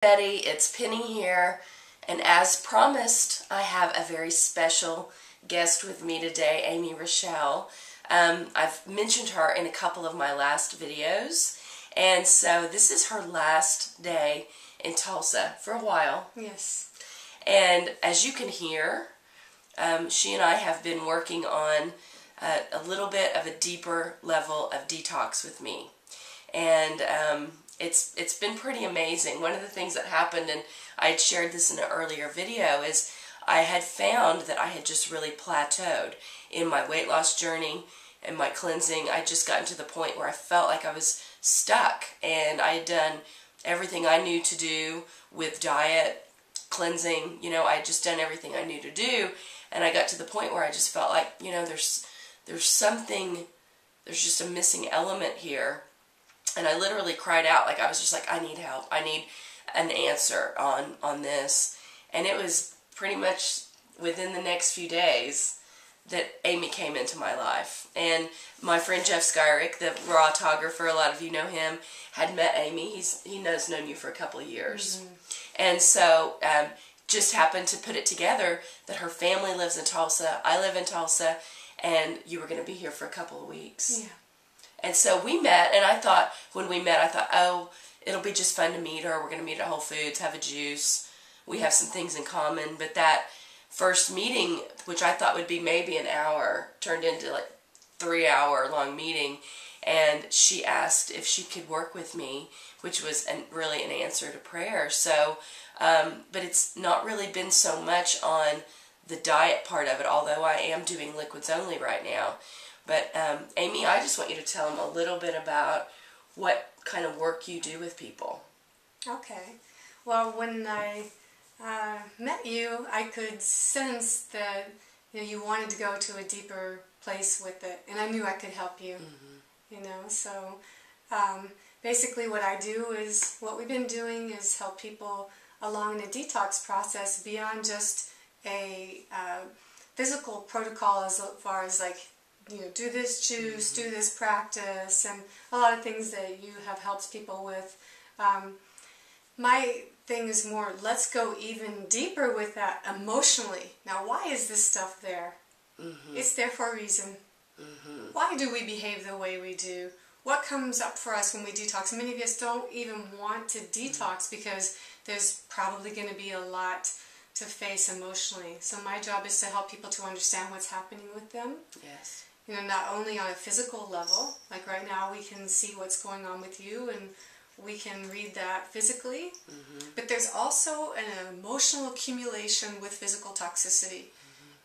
Betty, it's Penny here, and as promised, I have a very special guest with me today, Amy Rachelle. I've mentioned her in a couple of my last videos, and so this is her last day in Tulsa for a while. Yes. And as you can hear, she and I have been working on a little bit of a deeper level of detox with me. And it's been pretty amazing. One of the things that happened, and I had shared this in an earlier video, is I had found that I had just really plateaued in my weight loss journey and my cleansing. I just gotten to the point where I felt like I was stuck, and I had done everything I knew to do with diet, cleansing. You know, I had just done everything I knew to do, and I got to the point where I just felt like, you know, there's something, there's just a missing element here. And I literally cried out, like I was just like, I need help. I need an answer on this. And it was pretty much within the next few days that Amy came into my life. And my friend Jeff Skyrick, the raw photographer, a lot of you know him, had met Amy. He known you for a couple of years. Mm-hmm. And so just happened to put it together that her family lives in Tulsa, I live in Tulsa, and you were going to be here for a couple of weeks. Yeah. And so we met, and I thought, when we met, I thought, oh, it'll be just fun to meet her. We're going to meet at Whole Foods, have a juice. We have some things in common. But that first meeting, which I thought would be maybe an hour, turned into like 3-hour long meeting. And she asked if she could work with me, which was really an answer to prayer. So, but it's not really been so much on the diet part of it, although I am doing liquids only right now. But Amy, I just want you to tell them a little bit about what kind of work you do with people. Okay. Well, when I met you, I could sense that you wanted to go to a deeper place with it, and I knew I could help you. Mm-hmm. So basically what I do is, what we've been doing is help people along the detox process beyond just a physical protocol as far as like, do this juice, do this practice, and a lot of things that you have helped people with. My thing is more, let's go even deeper with that emotionally. Now, why is this stuff there? Mm-hmm. It's there for a reason. Mm-hmm. Why do we behave the way we do? What comes up for us when we detox? Many of us don't even want to detox because there's probably going to be a lot to face emotionally. So my job is to help people to understand what's happening with them. Yes. Not only on a physical level, like right now we can see what's going on with you and we can read that physically, but there's also an emotional accumulation with physical toxicity.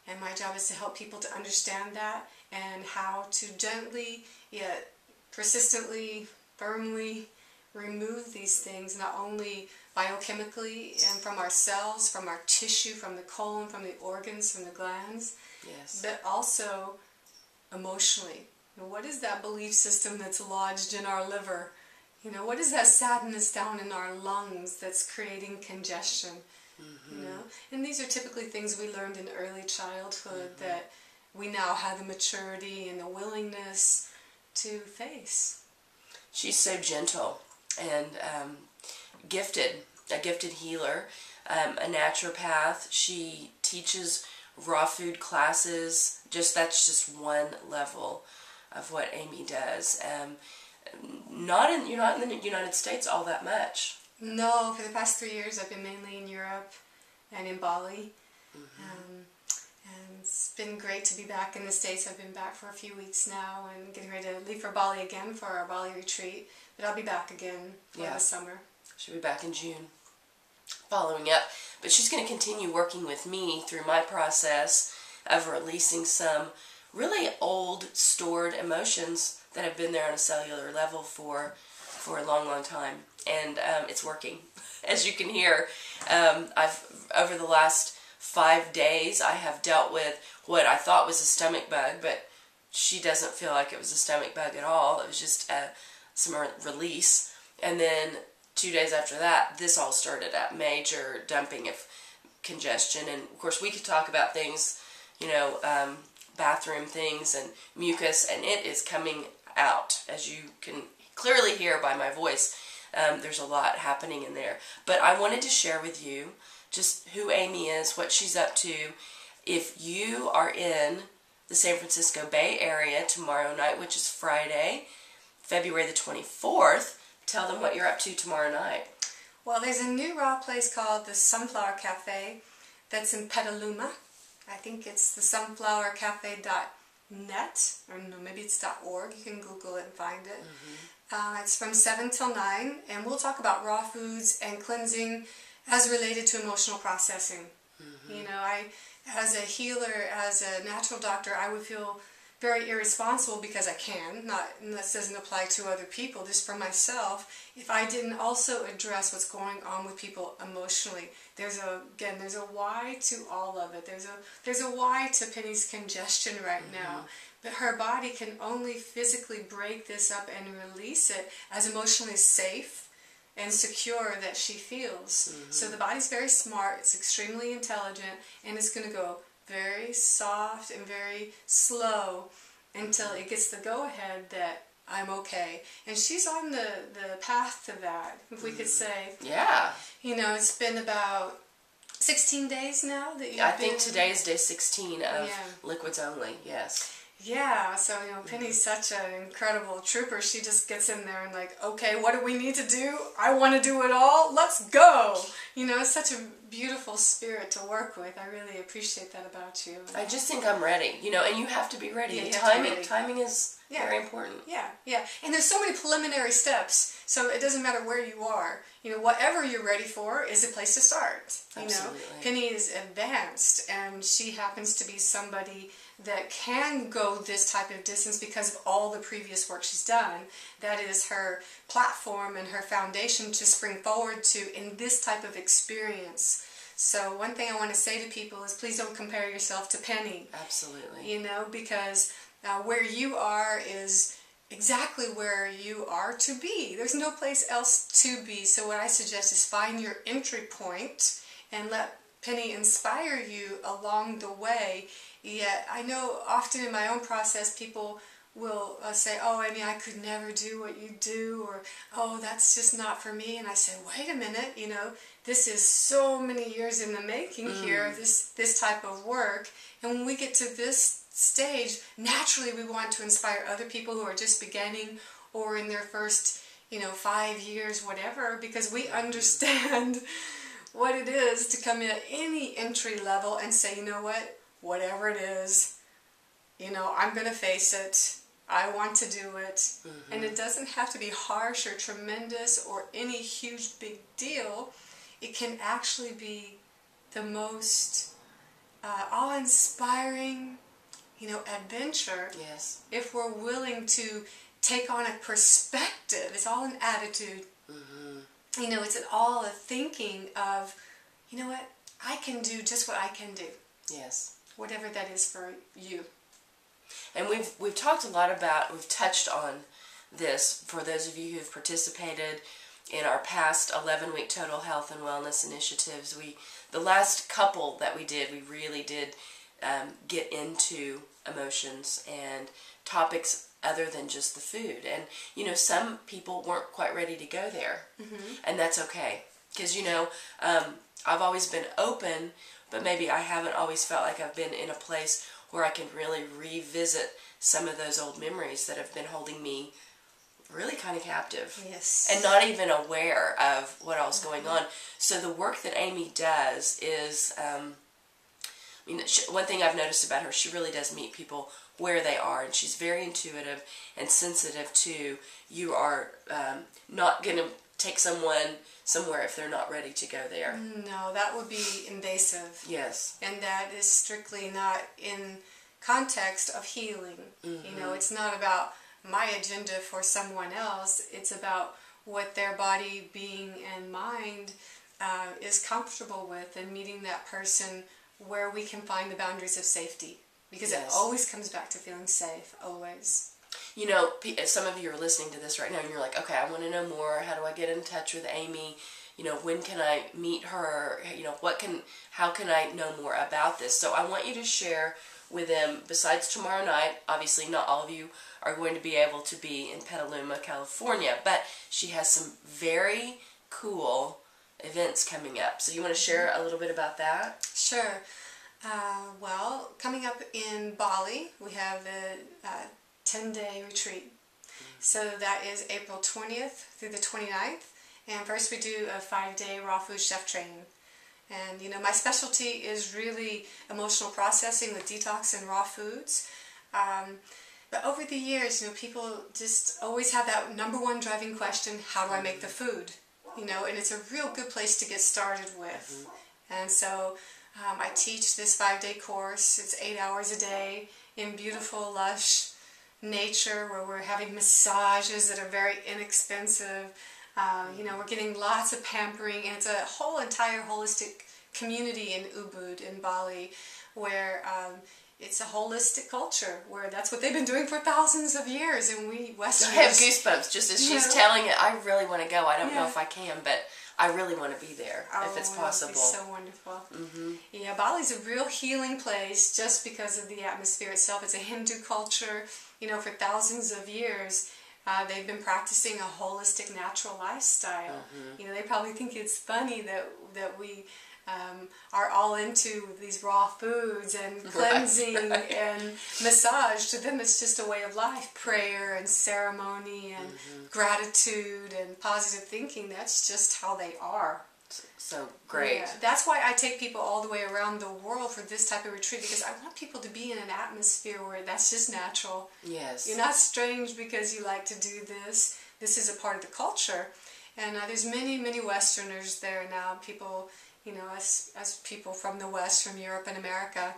And my job is to help people to understand that and how to gently, yet persistently, firmly remove these things, not only biochemically and from our cells, from our tissue, from the colon, from the organs, from the glands, but also emotionally. What is that belief system that's lodged in our liver? What is that sadness down in our lungs that's creating congestion? And these are typically things we learned in early childhood that we now have the maturity and the willingness to face. She's so gentle and gifted, a gifted healer, a naturopath. She teaches raw food classes. That's just one level of what Amy does. You're not in the United States all that much. No, for the past 3 years I've been mainly in Europe and in Bali. And it's been great to be back in the States. I've been back for a few weeks now and getting ready to leave for Bali again for our Bali retreat. But I'll be back again for the summer. She'll be back in June, following up. But she's going to continue working with me through my process of releasing some really old, stored emotions that have been there on a cellular level for a long, long time. And it's working. As you can hear, over the last 5 days, I have dealt with what I thought was a stomach bug, but she doesn't feel like it was a stomach bug at all. It was just some release. And then 2 days after that, this all started at major dumping of congestion. And of course, we could talk about things, bathroom things and mucus, and it is coming out, as you can clearly hear by my voice. There's a lot happening in there. But I wanted to share with you just who Amy is, what she's up to. If you are in the San Francisco Bay Area tomorrow night, which is Friday, February the 24th, tell them what you're up to tomorrow night. Well, there's a new raw place called the Sunflower Cafe that's in Petaluma. I think it's the sunflowercafe.net, or no, maybe it's .org. You can Google it and find it. It's from 7 till 9, and we'll talk about raw foods and cleansing as related to emotional processing. You know, as a healer, as a natural doctor, I would feel very irresponsible because I can, and this doesn't apply to other people, just for myself, if I didn't also address what's going on with people emotionally. There's a why to all of it. There's a why to Penni's congestion right now. But her body can only physically break this up and release it as emotionally safe and secure that she feels. So the body's very smart, it's extremely intelligent, and it's going to go very soft and very slow until it gets the go-ahead that I'm okay. And she's on the path to that, if we could say. Yeah. You know, it's been about 16 days now that you've I think today is day 16 of Yeah. Liquids Only, yes. Yeah, so, you know, Penni's such an incredible trooper. She just gets in there and like, okay, what do we need to do? I want to do it all. Let's go. You know, it's such a beautiful spirit to work with. I really appreciate that about you. I just think I'm ready, you know, and you have to be ready. Yeah, Timing is very important. Yeah, yeah. And there's so many preliminary steps, so it doesn't matter where you are. You know, whatever you're ready for is a place to start. You Absolutely. know, Penni is advanced, and she happens to be somebody that can go this type of distance because of all the previous work she's done. That is her platform and her foundation to spring forward to in this type of experience. So one thing I want to say to people is please don't compare yourself to Penni. Absolutely. You know, because where you are is exactly where you are to be. There's no place else to be. So what I suggest is find your entry point and let Penni inspire you along the way. Yet I know often in my own process people will say, oh, I mean, I could never do what you do, or, oh, that's just not for me. And I say, wait a minute, you know, this is so many years in the making here, this type of work. And when we get to this stage, naturally we want to inspire other people who are just beginning or in their first, you know, 5 years, whatever, because we understand what it is to come in at any entry level and say, you know what, whatever it is, you know, I'm going to face it. I want to do it. And it doesn't have to be harsh or tremendous or any huge big deal. It can actually be the most awe-inspiring, you know, adventure. Yes. If we're willing to take on a perspective. It's all an attitude. You know, it's all a thinking of, you know what, I can do just what I can do. Yes. Whatever that is for you. And we've talked a lot about, we've touched on this for those of you who've participated in our past 11-week total health and wellness initiatives. The last couple that we did, we really did get into emotions and topics other than just the food. And, you know, some people weren't quite ready to go there. And that's okay. Because, you know, I've always been open, but maybe I haven't always felt like I've been in a place where I can really revisit some of those old memories that have been holding me really kind of captive. Yes. And not even aware of what else is going on. So the work that Amy does is, I mean, one thing I've noticed about her, she really does meet people where they are, and she's very intuitive and sensitive to, you are not going to take someone somewhere if they're not ready to go there. No, that would be invasive. Yes. And that is strictly not in context of healing. You know, it's not about my agenda for someone else. It's about what their body, being, and mind is comfortable with, and meeting that person where we can find the boundaries of safety. Because it always comes back to feeling safe, always. You know, some of you are listening to this right now and you're like, okay, I want to know more. How do I get in touch with Amy? You know, when can I meet her? You know, how can I know more about this? So I want you to share with them besides tomorrow night. Obviously, not all of you are going to be able to be in Petaluma, California, but she has some very cool events coming up. So you want to share a little bit about that? Sure. Well, coming up in Bali, we have a 10-day retreat. So that is April 20th through the 29th. And first we do a 5-day raw food chef training. And, you know, my specialty is really emotional processing with detox and raw foods. But over the years, you know, people just always have that number one driving question, how do I make the food? You know, and it's a real good place to get started with. And so I teach this 5-day course. It's 8 hours a day in beautiful, lush nature where we're having massages that are very inexpensive. You know, we're getting lots of pampering, and it's a whole entire holistic community in Ubud in Bali where it's a holistic culture where that's what they've been doing for thousands of years, and we Westerners... I have goosebumps just as she's telling it. I really want to go. I don't know if I can, but I really want to be there if it's possible. It would be so wonderful. Yeah, Bali's a real healing place just because of the atmosphere itself. It's a Hindu culture. You know, for thousands of years, they've been practicing a holistic, natural lifestyle. You know, they probably think it's funny that we are all into these raw foods and cleansing and massage. To them, it's just a way of life. Prayer and ceremony and gratitude and positive thinking. That's just how they are. So great. Yeah, that's why I take people all the way around the world for this type of retreat, because I want people to be in an atmosphere where that's just natural. Yes. You're not strange because you like to do this. This is a part of the culture. And there's many, many Westerners there now, people, you know, us people from the West, from Europe and America.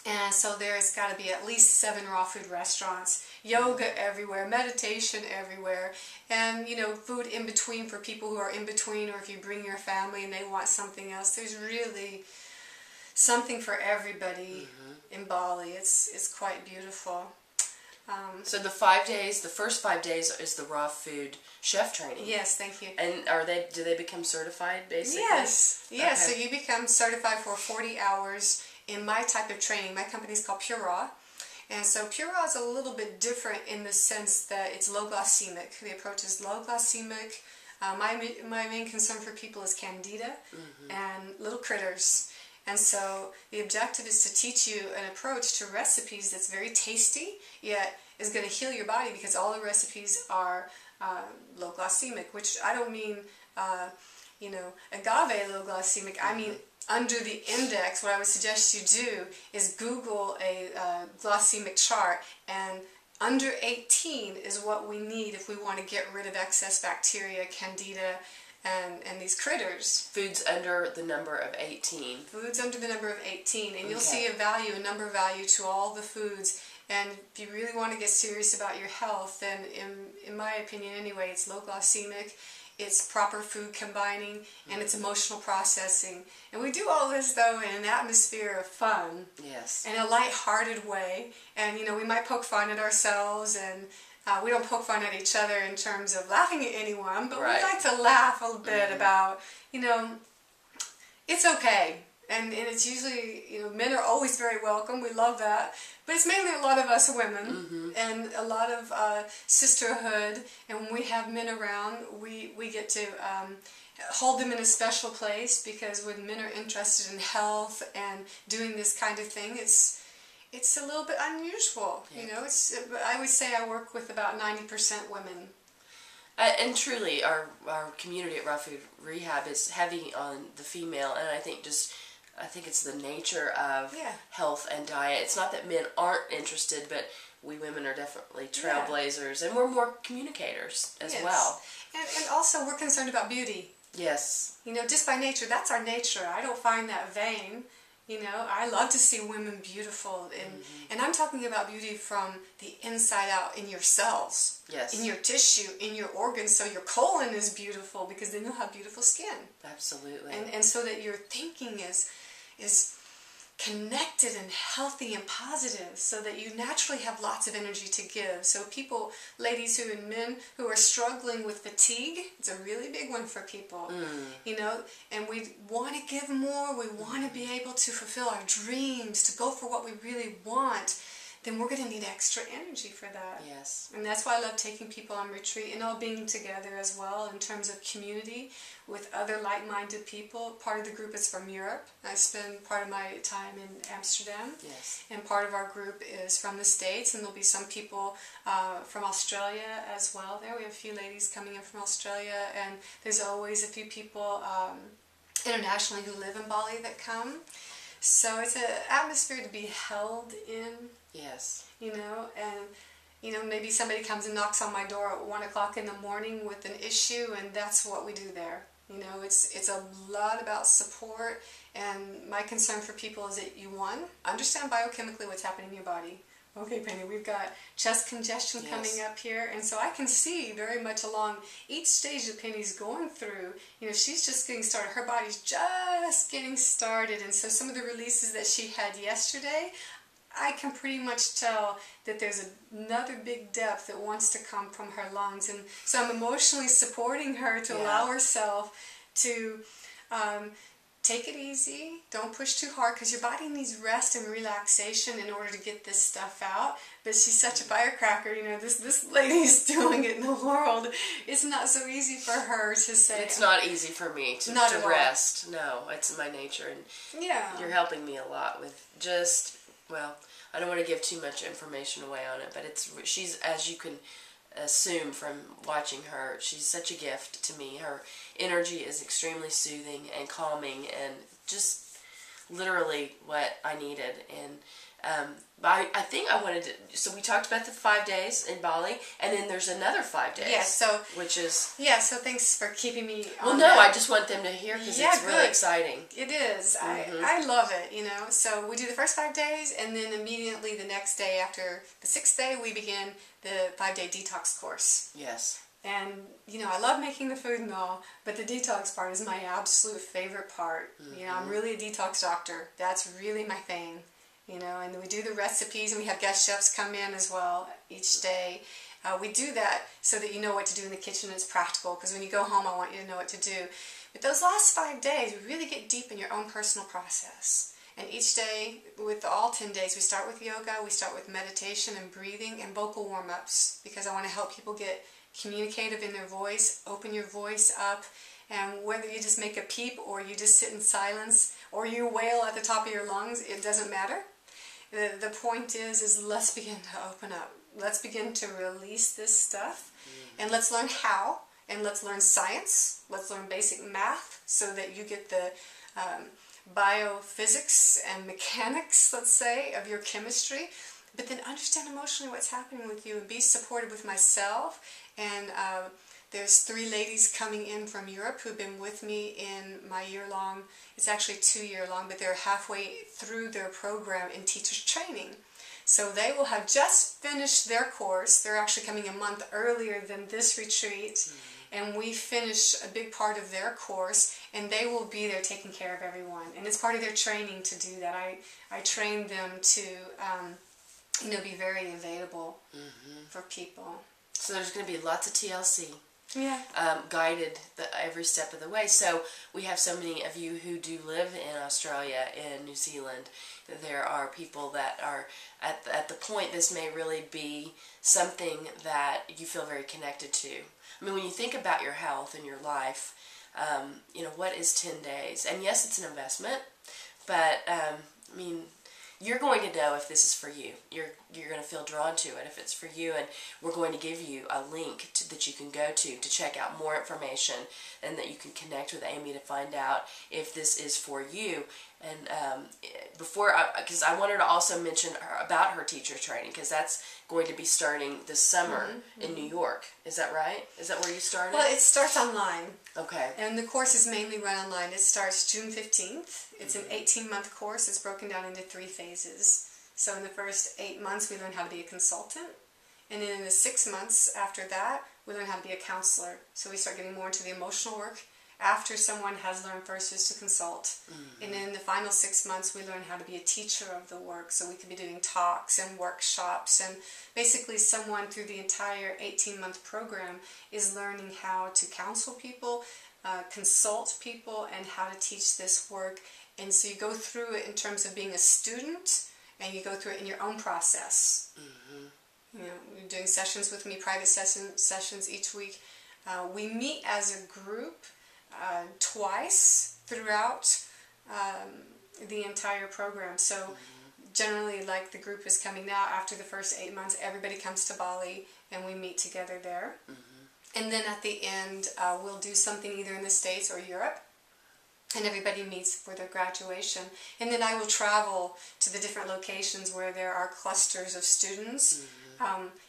And so there's got to be at least 7 raw food restaurants, yoga everywhere, meditation everywhere, and, you know, food in between for people who are in between, or if you bring your family and they want something else. There's really something for everybody in Bali. It's quite beautiful. So the 5 days, the first 5 days is the raw food chef training. Yes, thank you. And do they become certified basically? Yes, yes. Okay. So you become certified for 40 hours in my type of training. My company is called Pure Raw. And so Pure Raw is a little bit different in the sense that it's low glycemic. The approach is low glycemic. My main concern for people is candida and little critters. And so the objective is to teach you an approach to recipes that's very tasty, yet is going to heal your body, because all the recipes are low glycemic, which I don't mean, you know, agave low glycemic. I mean, under the index, what I would suggest you do is Google a glycemic chart, and under 18 is what we need if we want to get rid of excess bacteria, candida, and these critters. Foods under the number of 18. Foods under the number of 18, and you'll see a number value to all the foods. And if you really want to get serious about your health, then in my opinion anyway, it's low glycemic, it's proper food combining, and it's emotional processing. And we do all this though in an atmosphere of fun. Yes. In a light-hearted way. And you know, we might poke fun at ourselves, and we don't poke fun at each other in terms of laughing at anyone, but we like to laugh a little bit about, you know, it's okay. And it's usually, you know, men are always very welcome. We love that. But it's mainly a lot of us women and a lot of sisterhood. And when we have men around, we get to hold them in a special place, because when men are interested in health and doing this kind of thing, it's a little bit unusual. You know, I would say I work with about 90% women. And truly, our community at Raw Food Rehab is heavy on the female, and I think it's the nature of health and diet. It's not that men aren't interested, but we women are definitely trailblazers, and we're more communicators as well. And also we're concerned about beauty. Yes. You know, just by nature, that's our nature. I don't find that vain. You know, I love to see women beautiful, and I'm talking about beauty from the inside out, in your cells, in your tissue, in your organs, so your colon is beautiful, because then you'll have beautiful skin. Absolutely. And so that your thinking is connected and healthy and positive, so that you naturally have lots of energy to give. So people, ladies who and men who are struggling with fatigue, it's a really big one for people, you know, and we want to give more, we want to be able to fulfill our dreams, to go for what we really want, then we're going to need extra energy for that. Yes. And that's why I love taking people on retreat and all being together as well in terms of community with other like-minded people. Part of the group is from Europe. I spend part of my time in Amsterdam. Yes. And part of our group is from the States, and there'll be some people from Australia as well there. We have a few ladies coming in from Australia, and there's always a few people internationally who live in Bali that come. So it's an atmosphere to be held in. Yes. You know, and you know, maybe somebody comes and knocks on my door at 1 o'clock in the morning with an issue, and that's what we do there. You know, it's a lot about support, and my concern for people is that you, one, understand biochemically what's happening in your body. Okay, Penny, we've got chest congestion coming up here, and so I can see very much along each stage that Penny's going through, you know, she's just getting started. Her body's just getting started, and so some of the releases that she had yesterday, I can pretty much tell that there's another big depth that wants to come from her lungs. And so I'm emotionally supporting her to allow herself to take it easy. Don't push too hard, because your body needs rest and relaxation in order to get this stuff out. But she's such a firecracker, you know, this lady's doing it in the world. It's not so easy for her to say. It's not easy for me to rest. No, it's my nature. And you're helping me a lot with just... Well, I don't want to give too much information away on it, but she's, as you can assume from watching her, she's such a gift to me. Her energy is extremely soothing and calming, and just literally what I needed. And I think I wanted to, so we talked about the 5 days in Bali, and then there's another 5 days. Yes, so which is... Yeah, so thanks for keeping me on Well, no, that. I just want them to hear, because it's really exciting. It is. I love it, you know. So we do the first 5 days, and then immediately the next day, after the 6th day, we begin the 5-day detox course. Yes. And, you know, I love making the food and all, but the detox part is my absolute favorite part. You know, I'm really a detox doctor. That's really my thing. You know, and we do the recipes, and we have guest chefs come in as well each day. We do that so that you know what to do in the kitchen. It's practical, because when you go home, I want you to know what to do. But those last 5 days, we really get deep in your own personal process. And each day, with all 10 days, we start with yoga, we start with meditation and breathing and vocal warm-ups, because I want to help people get communicative in their voice, open your voice up, and whether you just make a peep, or you just sit in silence, or you wail at the top of your lungs, it doesn't matter. The point is let's begin to open up. Let's begin to release this stuff, and let's learn how, and let's learn science. Let's learn basic math, so that you get the biophysics and mechanics, let's say, of your chemistry. But then understand emotionally what's happening with you, and be supported with myself. And there's 3 ladies coming in from Europe who've been with me in my year-long, it's actually 2-year-long, but they're halfway through their program in teacher's training. So they will have just finished their course. They're actually coming a month earlier than this retreat. And we finish a big part of their course, and they will be there taking care of everyone. And it's part of their training to do that. I train them to, you know, be very available for people. So there's going to be lots of TLC. Yeah. Guided every step of the way. So we have so many of you who do live in Australia and New Zealand. There are people that are at the point this may really be something that you feel very connected to. I mean, when you think about your health and your life, you know, what is 10 days? And yes, it's an investment, but I mean, you're going to know if this is for you. You're going to feel drawn to it if it's for you, and we're going to give you a link that you can go to check out more information, and that you can connect with Amy to find out if this is for you. And because I wanted to also mention about her teacher training, because that's going to be starting this summer in New York. Is that right? Is that where you started? Well, it starts online. Okay. And the course is mainly run online. It starts June 15th. It's an 18-month course. It's broken down into 3 phases. So in the first 8 months, we learn how to be a consultant. And then in the 6 months after that, we learn how to be a counselor. So we start getting more into the emotional work after someone has learned first is to consult. And in the final 6 months, we learn how to be a teacher of the work. So we could be doing talks and workshops. And basically someone through the entire 18-month program is learning how to counsel people, consult people, and how to teach this work. And so you go through it in terms of being a student, and you go through it in your own process. You know, you're doing sessions with me, private sessions each week. We meet as a group twice throughout the entire program. So generally, like the group is coming now, after the first 8 months, everybody comes to Bali and we meet together there. And then at the end, we'll do something either in the States or Europe. And everybody meets for their graduation. And then I will travel to the different locations where there are clusters of students.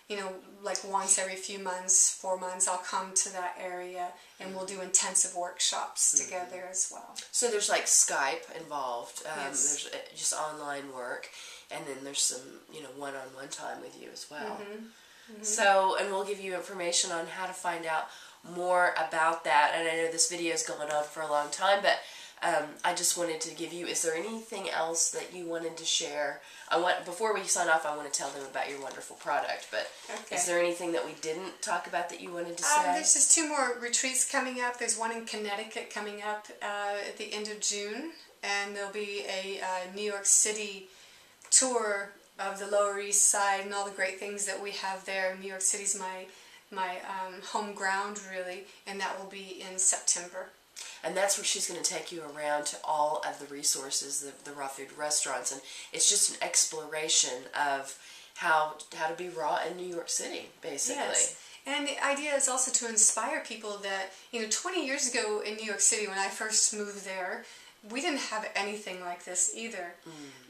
You know, like once every few months, 4 months, I'll come to that area and we'll do intensive workshops together as well. So there's like Skype involved. Yes. There's just online work, and then there's some, you know, one-on-one time with you as well. So, and we'll give you information on how to find out more about that. And I know this video is going on for a long time, but I just wanted to give you, is there anything else that you wanted to share? Before we sign off, I want to tell them about your wonderful product, but is there anything that we didn't talk about that you wanted to say? There's just 2 more retreats coming up. There's one in Connecticut coming up at the end of June, and there'll be a New York City tour of the Lower East Side and all the great things that we have there. New York City's my home ground, really, and that will be in September. And that's where she's going to take you around to all of the resources, the raw food restaurants, and it's just an exploration of how to be raw in New York City, basically. Yes. And the idea is also to inspire people that, you know, 20 years ago in New York City when I first moved there, we didn't have anything like this either.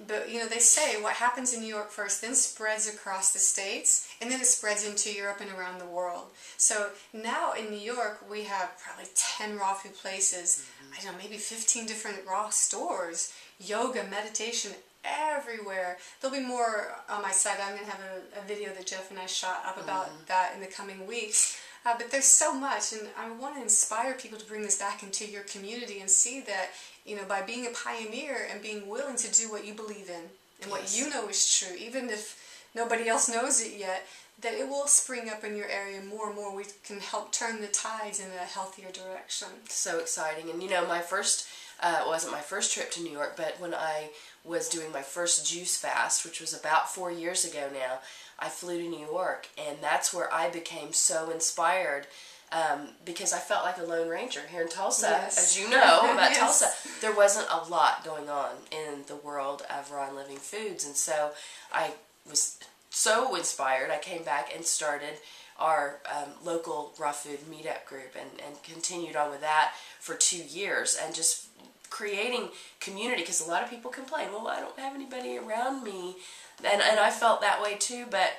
But, you know, they say what happens in New York first then spreads across the states, and then it spreads into Europe and around the world. So now in New York, we have probably 10 raw food places, I don't know, maybe 15 different raw stores, yoga, meditation, everywhere. There'll be more on my site. I'm going to have a video that Jeff and I shot up about that in the coming weeks. But there's so much, and I want to inspire people to bring this back into your community and see that, you know, by being a pioneer and being willing to do what you believe in and what you know is true, even if nobody else knows it yet, that it will spring up in your area more and more. We can help turn the tides in a healthier direction. So exciting. And, you know, my first, wasn't my first trip to New York, but when I was doing my first juice fast, which was about 4 years ago now, I flew to New York, and that's where I became so inspired because I felt like a Lone Ranger here in Tulsa. As you know about Tulsa, there wasn't a lot going on in the world of raw and living foods, and so I was so inspired. I came back and started our local raw food meetup group and continued on with that for 2 years, and just creating community, because a lot of people complain, well, I don't have anybody around me, and I felt that way too, but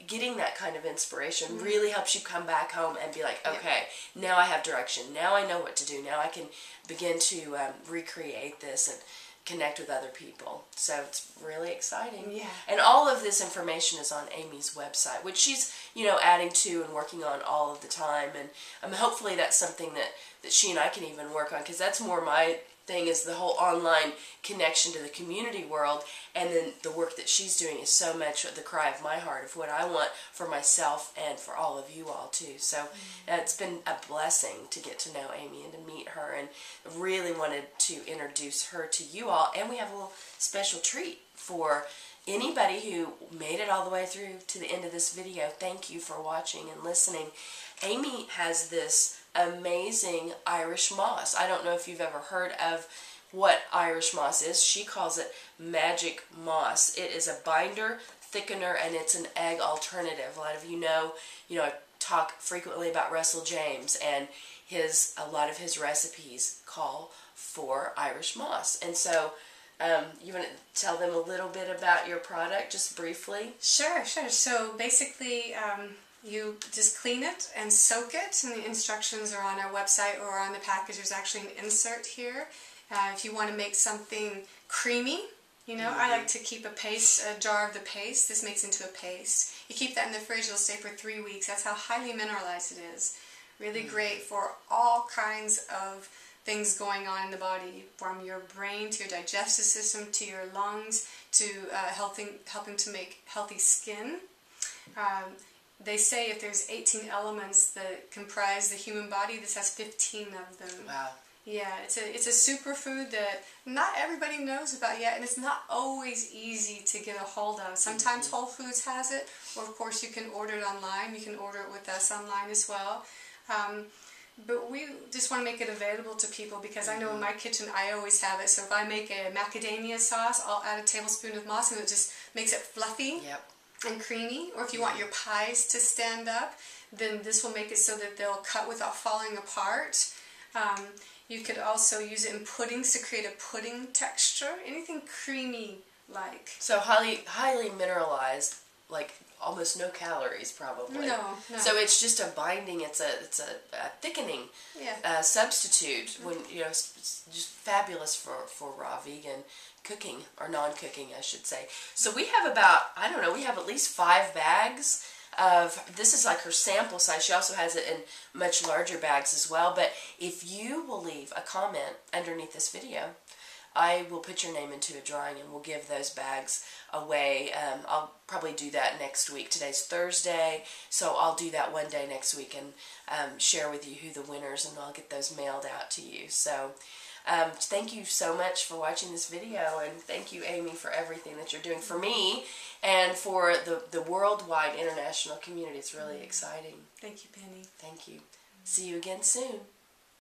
getting that kind of inspiration really helps you come back home and be like, okay, now I have direction, now I know what to do, now I can begin to recreate this and connect with other people. So it's really exciting. Yeah. And all of this information is on Amy's website, which she's, you know, adding to and working on all of the time, and hopefully that's something that she and I can even work on, because that's more my thing, is the whole online connection to the community world, and then the work that she's doing is so much the cry of my heart of what I want for myself and for all of you all too. So it's been a blessing to get to know Amy and to meet her, and really wanted to introduce her to you all. And we have a little special treat for anybody who made it all the way through to the end of this video. Thank you for watching and listening. Amy has this amazing Irish moss. I don't know if you've ever heard of what Irish moss is. She calls it magic moss. It is a binder, thickener, and it's an egg alternative. A lot of you know, I talk frequently about Russell James, and a lot of his recipes call for Irish moss. And so you want to tell them a little bit about your product, just briefly? Sure. So basically, you just clean it and soak it, and the instructions are on our website or on the package. There's actually an insert here. If you want to make something creamy, I like to keep a jar of the paste. This makes into a paste. You keep that in the fridge, it'll stay for 3 weeks. That's how highly mineralized it is. Really great for all kinds of things going on in the body, from your brain to your digestive system to your lungs to helping to make healthy skin. They say if there's 18 elements that comprise the human body, this has 15 of them. Wow. Yeah, it's a superfood that not everybody knows about yet, and it's not always easy to get a hold of. Sometimes Whole Foods has it, or of course you can order it online. You can order it with us online as well. But we just want to make it available to people because I know in my kitchen I always have it. So if I make a macadamia sauce, I'll add a tablespoon of moss and it just makes it fluffy and creamy. Or if you want your pies to stand up, then this will make it so that they'll cut without falling apart. You could also use it in puddings to create a pudding texture. Anything creamy like. So highly mineralized, like almost no calories probably. No. So it's just a binding. It's a thickening substitute. When it's just fabulous for raw vegan cooking or non-cooking, I should say. So we have about we have at least 5 bags of this. Is like her sample size. She also has it in much larger bags as well. But if you will leave a comment underneath this video, I will put your name into a drawing and we'll give those bags away. I'll probably do that next week. Today's Thursday, so I'll do that one day next week and share with you who the winners, and I'll get those mailed out to you. So thank you so much for watching this video, and thank you, Amy, for everything that you're doing for me and for the worldwide international community. It's really exciting. Thank you, Penny. Thank you. See you again soon.